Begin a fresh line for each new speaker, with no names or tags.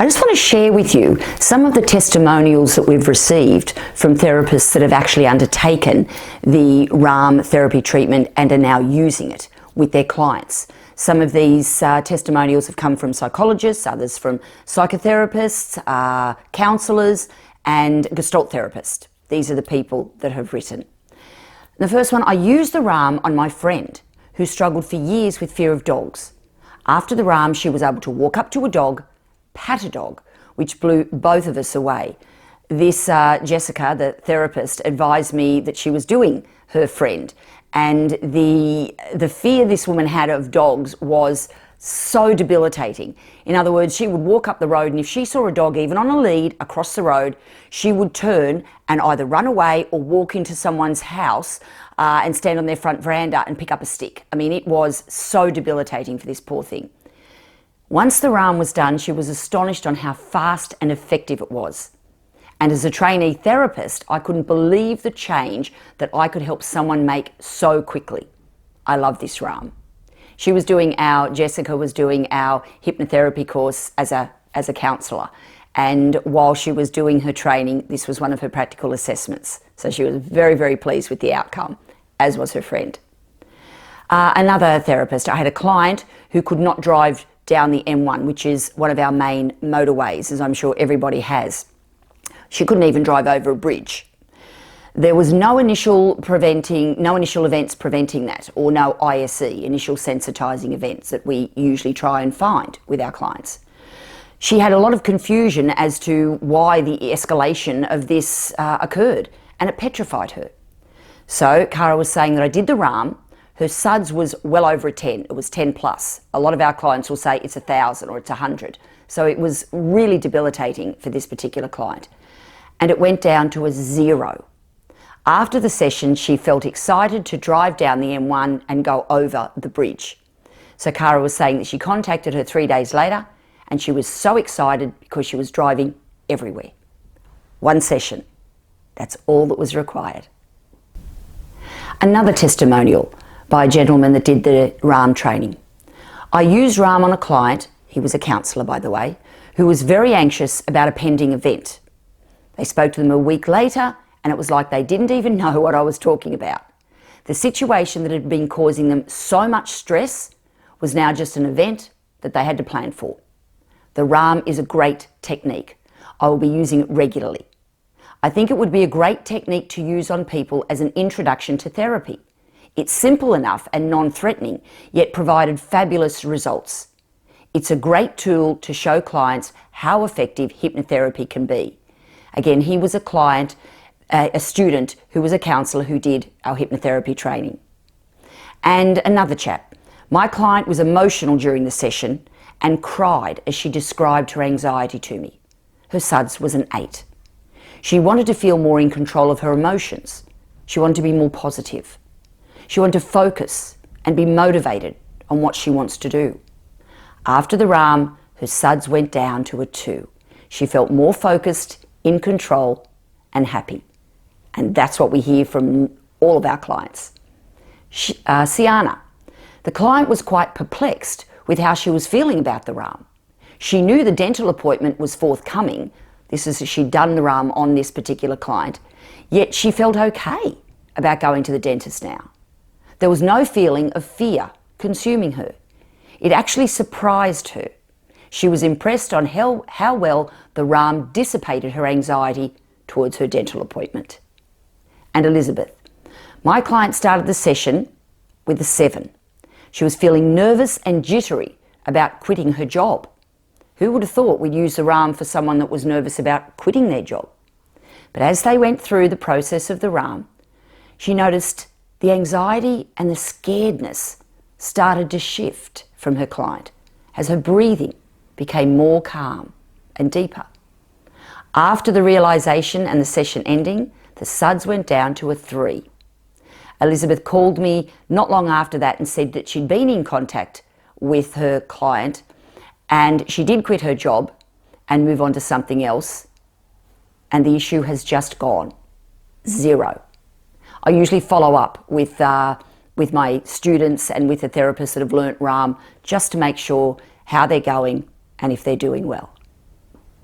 I just want to share with you some of the testimonials that we've received from therapists that have actually undertaken the RARM therapy treatment and are now using it with their clients. Some of these testimonials have come from psychologists, others from psychotherapists, counsellors and Gestalt therapists. These are the people that have written. The first one, I used the RARM on my friend who struggled for years with fear of dogs. After the RARM, she was able to walk up to a dog, pat a dog, which blew both of us away. This Jessica, the therapist, advised me that she was doing her friend, and the fear this woman had of dogs was so debilitating. In other words, she would walk up the road, and if she saw a dog even on a lead across the road, she would turn and either run away or walk into someone's house and stand on their front veranda and pick up a stick. I mean, it was so debilitating for this poor thing. Once the RARM was done, she was astonished on how fast and effective it was. And as a trainee therapist, I couldn't believe the change that I could help someone make so quickly. I love this RARM. Jessica was doing our hypnotherapy course as a counsellor. And while she was doing her training, this was one of her practical assessments. So she was very, very pleased with the outcome, as was her friend. Another therapist, I had a client who could not drive down the M1, which is one of our main motorways, as I'm sure everybody has. She couldn't even drive over a bridge. There was no initial events preventing that, or no ISE, initial sensitising events that we usually try and find with our clients. She had a lot of confusion as to why the escalation of this occurred, and it petrified her. So Cara was saying that I did the RARM. Her SUDS was well over a 10. It was 10 plus. A lot of our clients will say it's 1,000 or it's 100. So it was really debilitating for this particular client. And it went down to a 0. After the session, she felt excited to drive down the M1 and go over the bridge. So Cara was saying that she contacted her 3 days later and she was so excited because she was driving everywhere. One session. That's all that was required. Another testimonial by a gentleman that did the RARM training. I used RARM on a client, he was a counsellor by the way, who was very anxious about a pending event. They spoke to them a week later and it was like they didn't even know what I was talking about. The situation that had been causing them so much stress was now just an event that they had to plan for. The RARM is a great technique. I will be using it regularly. I think it would be a great technique to use on people as an introduction to therapy. It's simple enough and non-threatening, yet provided fabulous results. It's a great tool to show clients how effective hypnotherapy can be. Again, he was a client, a student who was a counsellor who did our hypnotherapy training. And another chap. My client was emotional during the session and cried as she described her anxiety to me. Her SUDS was an 8. She wanted to feel more in control of her emotions. She wanted to be more positive. She wanted to focus and be motivated on what she wants to do. After the RARM, her SUDS went down to a 2. She felt more focused, in control and happy. And that's what we hear from all of our clients. Siana, the client was quite perplexed with how she was feeling about the RARM. She knew the dental appointment was forthcoming. She'd done the RARM on this particular client, yet she felt okay about going to the dentist now. There was no feeling of fear consuming her. It actually surprised her. She was impressed on how well the RARM dissipated her anxiety towards her dental appointment. And Elizabeth, my client started the session with a 7. She was feeling nervous and jittery about quitting her job. Who would have thought we'd use the RARM for someone that was nervous about quitting their job? But as they went through the process of the RARM, she noticed the anxiety and the scaredness started to shift from her client as her breathing became more calm and deeper. After the realisation and the session ending, the SUDS went down to a 3. Elizabeth called me not long after that and said that she'd been in contact with her client and she did quit her job and move on to something else, and the issue has just gone. 0. I usually follow up with my students and with the therapists that have learnt RARM just to make sure how they're going and if they're doing well.